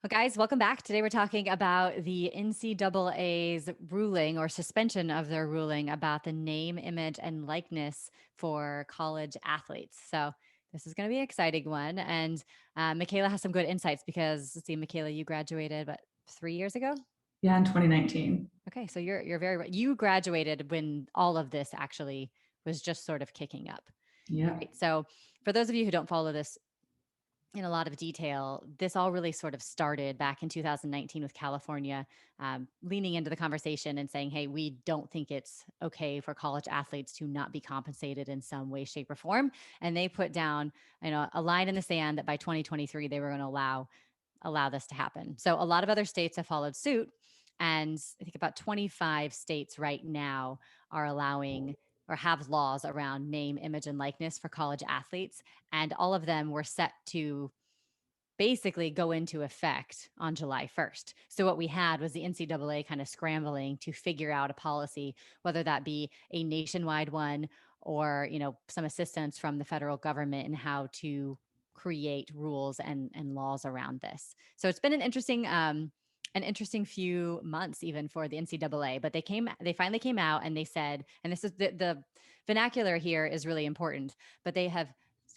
Well, guys, welcome back. Today we're talking about the NCAA's ruling or suspension of their ruling about the name, image, and likeness for college athletes. So this is going to be an exciting one. And Michaela has some good insights because, let's see, Michaela, you graduated, what, 3 years ago? Yeah, in 2019. Okay, so you're very you graduated when all of this actually was just sort of kicking up. Yeah. Right. So for those of you who don't follow this in a lot of detail, this all really sort of started back in 2019 with California leaning into the conversation and saying, hey, we don't think it's okay for college athletes to not be compensated in some way, shape, or form. And they put down, a line in the sand that by 2023, they were going to allow this to happen. So a lot of other states have followed suit. And I think about 25 states right now are allowing or have laws around name, image, and likeness for college athletes. And all of them were set to basically go into effect on July 1st. So what we had was the NCAA kind of scrambling to figure out a policy, whether that be a nationwide one or, some assistance from the federal government in how to create rules and laws around this. So it's been an interesting few months even for the NCAA, but they finally came out and they said, and this is the vernacular here is really important, but they have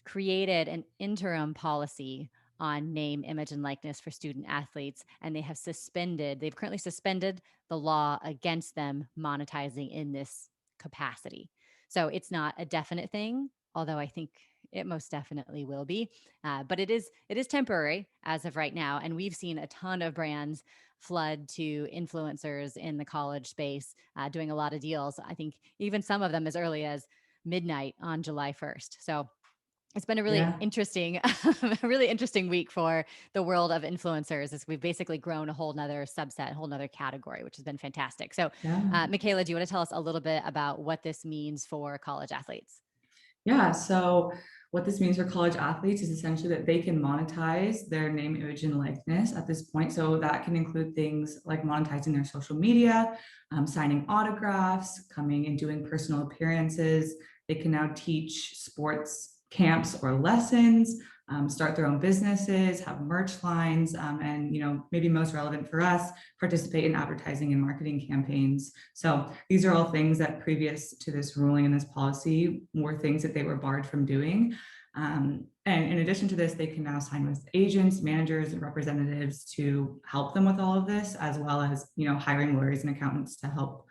created an interim policy on name, image, and likeness for student athletes. And they've currently suspended the law against them monetizing in this capacity. So it's not a definite thing, although I think it most definitely will be. But it is temporary as of right now. And we've seen a ton of brands flood to influencers in the college space, doing a lot of deals. I think even some of them as early as midnight on July 1st. So it's been a really Yeah. interesting, a really interesting week for the world of influencers as we've basically grown a whole nother subset, a whole nother category, which has been fantastic. So, Yeah. Michaela, do you want to tell us a little bit about what this means for college athletes? Yeah. So, what this means for college athletes is essentially that they can monetize their name, image, and likeness at this point. So, that can include things like monetizing their social media, signing autographs, coming and doing personal appearances. They can now teach sports camps or lessons, start their own businesses, have merch lines, and maybe most relevant for us, participate in advertising and marketing campaigns. So these are all things that previous to this ruling and this policy were things that they were barred from doing. And in addition to this, they can now sign with agents, managers, and representatives to help them with all of this, as well as hiring lawyers and accountants to help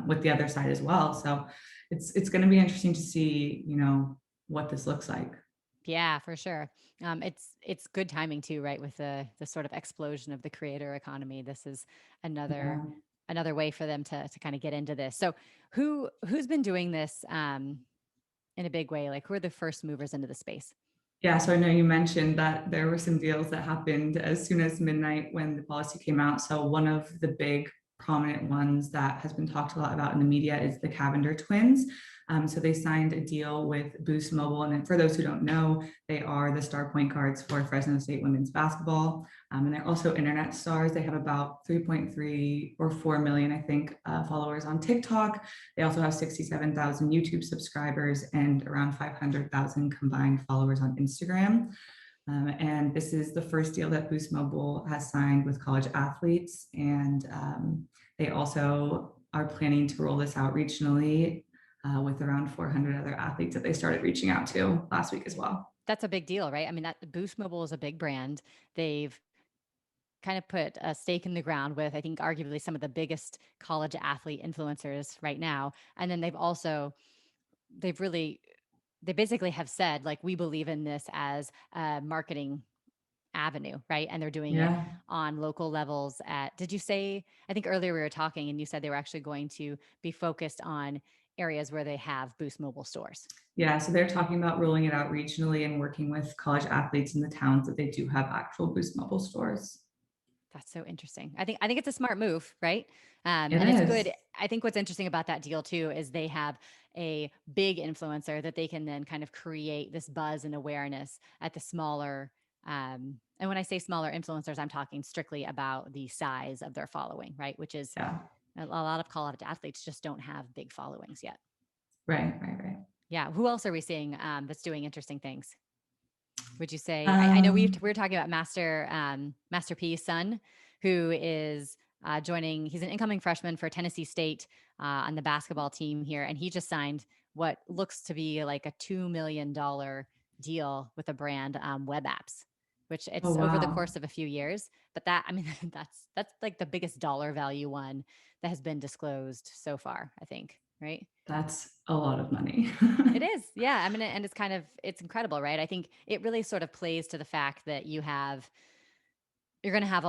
with the other side as well. So it's going to be interesting to see what this looks like. Yeah, for sure. It's good timing too, right? With the sort of explosion of the creator economy, this is another Yeah. another way for them to kind of get into this. So, who's been doing this in a big way? Like, who are the first movers into the space? Yeah, so I know you mentioned that there were some deals that happened as soon as midnight when the policy came out. So one of the big prominent ones that has been talked a lot about in the media is the Cavender twins. So they signed a deal with Boost Mobile, and for those who don't know, they are the star point guards for Fresno State women's basketball, and they're also internet stars. They have about 3.3 or 4 million, I think, followers on TikTok. They also have 67,000 YouTube subscribers and around 500,000 combined followers on Instagram. And this is the first deal that Boost Mobile has signed with college athletes. And they also are planning to roll this out regionally with around 400 other athletes that they started reaching out to last week as well. That's a big deal, right? I mean, that Boost Mobile is a big brand. They've kind of put a stake in the ground with, I think, arguably some of the biggest college athlete influencers right now. And then they've really, they basically have said, like, we believe in this as a marketing avenue, right? And they're doing it Yeah. on local levels did you say, I think earlier we were talking and you said they were actually going to be focused on areas where they have Boost Mobile stores. Yeah, so they're talking about rolling it out regionally and working with college athletes in the towns that they do have actual Boost Mobile stores. That's so interesting. I think it's a smart move, right? It And it's is. good. I think what's interesting about that deal too is they have a big influencer that they can then kind of create this buzz and awareness at the smaller. And when I say smaller influencers, I'm talking strictly about the size of their following, right? Which is Yeah. a lot of college athletes just don't have big followings yet. Right, right, right. Yeah. Who else are we seeing that's doing interesting things? Would you say? I know Um, we were talking about Master P's son, who is joining. He's an incoming freshman for Tennessee State on the basketball team here, and he just signed what looks to be like a $2 million deal with a brand, Web Apps, which oh it's over the wow, course of a few years. But that, I mean, that's like the biggest dollar value one that has been disclosed so far. I think, right? that's a lot of money. It is. Yeah. I mean, and it's kind of it's incredible, right? I think it really sort of plays to the fact that you're going to have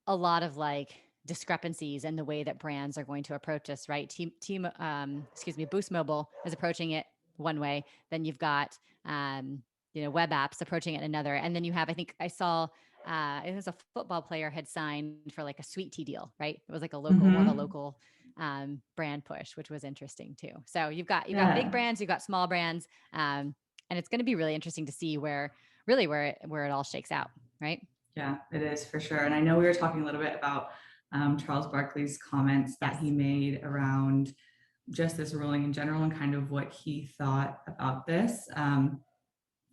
a lot of like discrepancies in the way that brands are going to approach this, right? Excuse me, Boost Mobile is approaching it one way. Then you've got, web apps approaching it another. And then you have, I think I saw, it was a football player had signed for like a sweet tea deal, right? It was like a local, more of a Hmm. local brand push, which was interesting too. So you've got big Yeah, brands, you've got small brands, and it's going to be really interesting to see where it all shakes out, right? yeah, it is for sure. And I know we were talking a little bit about Charles Barkley's comments that he Yes. made around just this ruling in general and kind of what he thought about this. And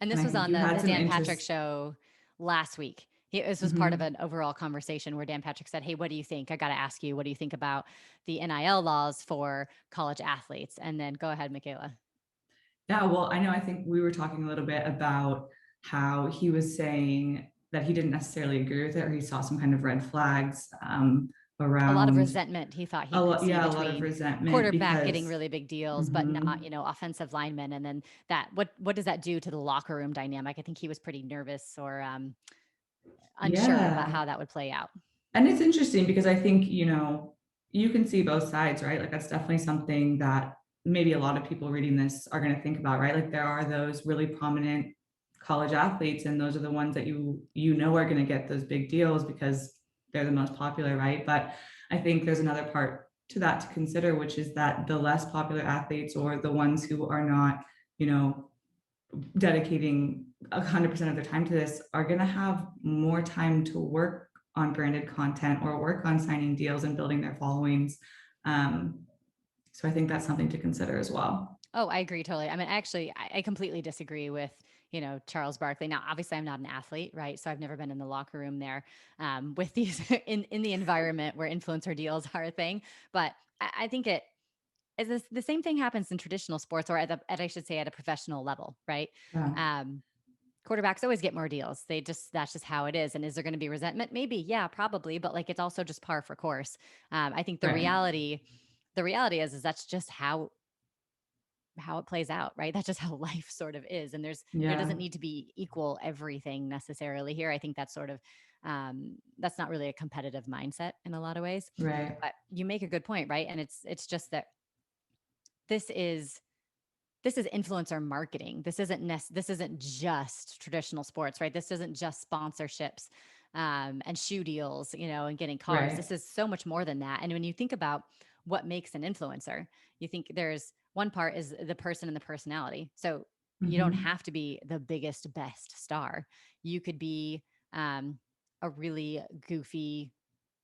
And this I was think on you had the some Dan Patrick interest. show last week. This was part of Mhm. an overall conversation where Dan Patrick said, "Hey, what do you think? I got to ask you, what do you think about the NIL laws for college athletes?" And then go ahead, Michaela. Yeah, well, I know I think we were talking a little bit about how he was saying that he didn't necessarily agree with it, or he saw some kind of red flags A lot of around resentment he thought he could see yeah, a lot of between resentment quarterback getting because really big deals, but not, mhm, offensive linemen. And then that, what does that do to the locker room dynamic? I think he was pretty nervous or unsure about yeah. how that would play out. And it's interesting because I think, you can see both sides, right? Like that's definitely something that maybe a lot of people reading this are going to think about, right? Like there are those really prominent college athletes and those are the ones that you know are going to get those big deals because they're the most popular, right? But I think there's another part to that to consider, which is that the less popular athletes or the ones who are not, you know, dedicating 100% of their time to this are going to have more time to work on branded content or work on signing deals and building their followings. Um, so I think that's something to consider as well. Oh, I agree totally. I mean, actually, I completely disagree with Charles Barkley. Now, obviously, I'm not an athlete, right? So I've never been in the locker room there with these in the environment where influencer deals are a thing. But I think it is the same thing happens in traditional sports, or I should say at a professional level, right? Yeah. Um, Quarterbacks always get more deals. That's just how it is. And is there going to be resentment? Maybe, yeah, probably. But like, it's also just par for course. I think Right. the reality is that's just how it plays out, right? That's just how life sort of is. And there Yeah. doesn't need to be equal everything necessarily here. I think that's sort of that's not really a competitive mindset in a lot of ways. Right. But you make a good point, right? And it's just that this is this is influencer marketing. This isn't just traditional sports, right? This isn't just sponsorships and shoe deals, and getting cars. Right. This is so much more than that. And when you think about what makes an influencer, you think there's one part is the person and the personality. So you don't Hmm. have to be the biggest, best star. You could be um, a really goofy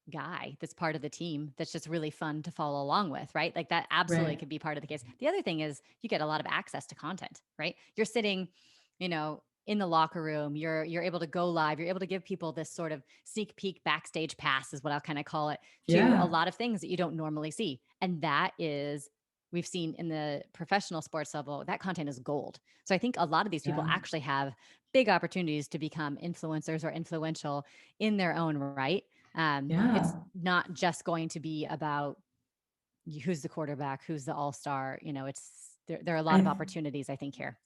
guy that's part of the team that's just really fun to follow along with, right? Like that absolutely Right. could be part of the case. The other thing is you get a lot of access to content, right? You're sitting, in the locker room, you're able to go live, you're able to give people this sort of sneak peek backstage pass is what I'll kind of call it to a Yeah. lot of things that you don't normally see. And that is we've seen in the professional sports level that content is gold. So I think a lot of these people Yeah. actually have big opportunities to become influencers or influential in their own right. It's Yeah. not just going to be about who's the quarterback, who's the all star. There are a lot of I opportunities, I think, here.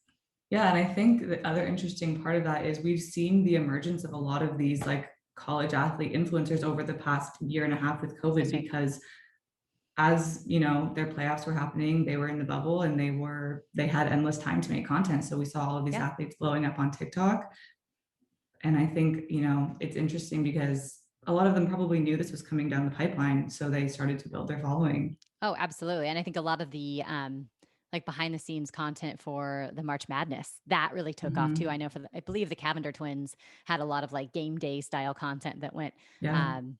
Yeah, and I think the other interesting part of that is we've seen the emergence of a lot of these like college athlete influencers over the past year and a half with COVID That's right. because as their playoffs were happening, they were in the bubble and they had endless time to make content. So we saw all of these Yeah. athletes blowing up on TikTok. And I think, it's interesting because a lot of them probably knew this was coming down the pipeline. So they started to build their following. Oh, absolutely. And I think a lot of the like behind the scenes content for the March Madness that really took off too. Hmm. I believe the Cavender twins had a lot of like game day style content that went Yeah. um,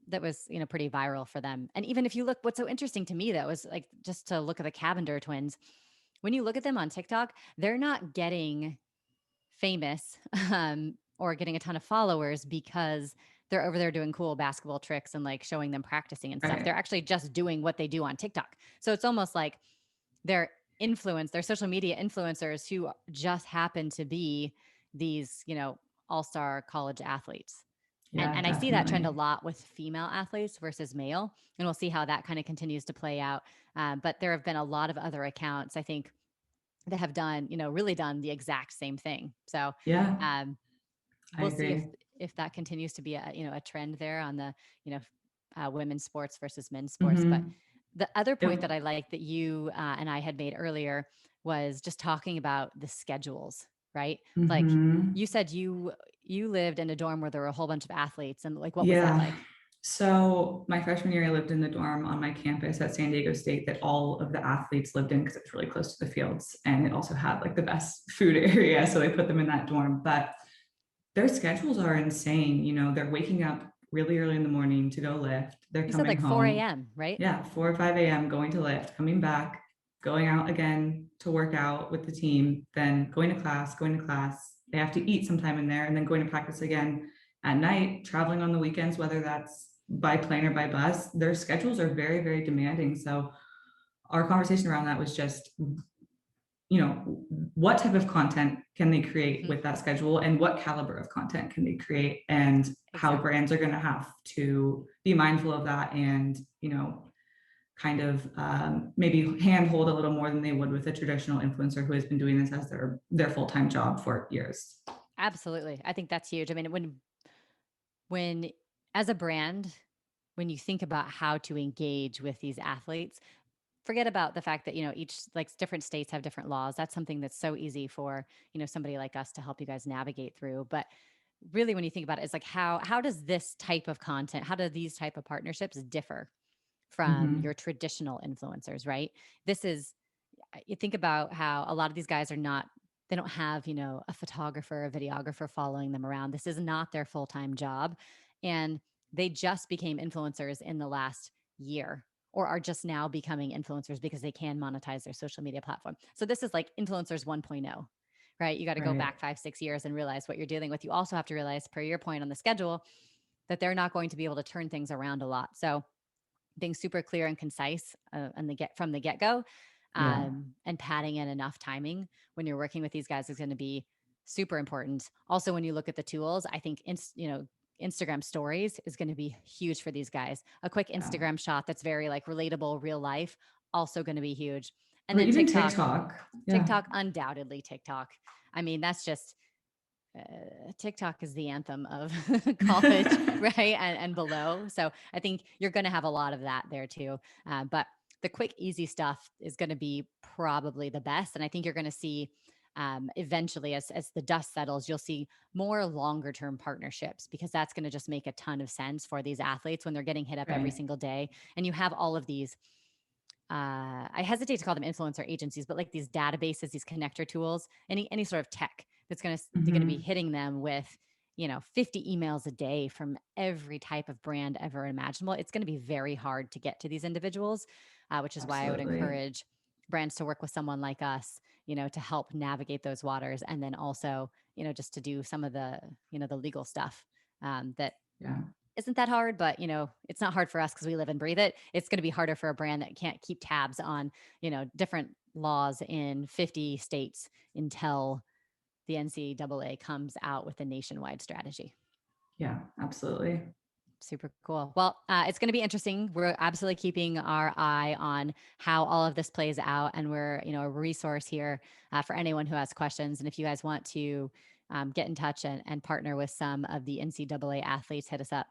that was pretty viral for them. And even if you look, what's so interesting to me though is like just to look at the Cavender twins. When you look at them on TikTok, they're not getting famous or getting a ton of followers because they're over there doing cool basketball tricks and like showing them practicing and stuff. They're Right. actually just doing what they do on TikTok. So it's almost like they're they're social media influencers who just happen to be these, all-star college athletes. And Yeah, and I see that trend a definitely. lot with female athletes versus male, and we'll see how that kind of continues to play out. But there have been a lot of other accounts, I think, that have done, really done the exact same thing. So Yeah, um, I we'll see agree. if that continues to be a trend there on the you know women's sports versus men's sports. But Hmm. the other It, point that I like that you and I had made earlier was just talking about the schedules, right? Like hmm. you said, you lived in a dorm where there were a whole bunch of athletes, and like what was that Yeah. like? So my freshman year, I lived in the dorm on my campus at San Diego State that all of the athletes lived in because it was really close to the fields, and it also had like the best food area. So they put them in that dorm. But their schedules are insane. They're waking up really early in the morning to go lift. They're You said coming like 4 home. a.m., right? Yeah, 4 or 5 a.m., going to lift, coming back, going out again to work out with the team, then going to class, going to class. They have to eat sometime in there and then going to practice again at night, traveling on the weekends, whether that's by plane or by bus. Their schedules are very, very demanding. So our conversation around that was just, what type of content can they create Mhm. with that schedule and what caliber of content can they create, and how Exactly. brands are going to have to be mindful of that, and kind of maybe handhold a little more than they would with a traditional influencer who has been doing this as their full-time job for years. Absolutely. I think that's huge. I mean, when as a brand, when you think about how to engage with these athletes, forget about the fact that, each like different states have different laws. That's something that's so easy for, somebody like us to help you guys navigate through. But really when you think about it, it's like how does this type of content, how do these type of partnerships differ from Mm-hmm. your traditional influencers, right? This is you think about how a lot of these guys are not they don't have, a photographer, a videographer following them around. This is not their full-time job. And they just became influencers in the last year or are just now becoming influencers because they can monetize their social media platform. So this is like influencers 1.0, right? You got to go Right. back 5, 6 years and realize what you're dealing with. You also have to realize, per your point on the schedule, that they're not going to be able to turn things around a lot. So being super clear and concise and from the get go, Yeah. and padding in enough timing when you're working with these guys is going to be super important. Also, when you look at the tools, I think Instagram stories is going to be huge for these guys. A quick Yeah. Instagram shot that's very like relatable, real life, also going to be huge. And Or then even TikTok, TikTok. Yeah. TikTok, undoubtedly TikTok. I mean, that's just TikTok is the anthem of college, right? And below. So I think you're going to have a lot of that there too. But the quick, easy stuff is going to be probably the best. And I think you're going to see eventually, as the dust settles, you'll see more longer term partnerships because that's going to just make a ton of sense for these athletes when they're getting hit up every Right. single day. And you have all of these I hesitate to call them influencer agencies, but like these databases, these connector tools, any sort of tech that's going to be Mm-hmm. hitting them with 50 emails a day from every type of brand ever imaginable. It's going to be very hard to get to these individuals, which is why I would Absolutely. encourage brands to work with someone like us, to help navigate those waters, and then also just to do some of the legal stuff that Yeah. isn't that hard, but it's not hard for us because we live and breathe it. It's going to be harder for a brand that can't keep tabs on, different laws in 50 states until the NCAA comes out with a nationwide strategy. Yeah. Absolutely. Super cool. Well, it's going to be interesting. We're absolutely keeping our eye on how all of this plays out, and we're a resource here for anyone who has questions. And if you guys want to get in touch and partner with some of the NCAA athletes, hit us up.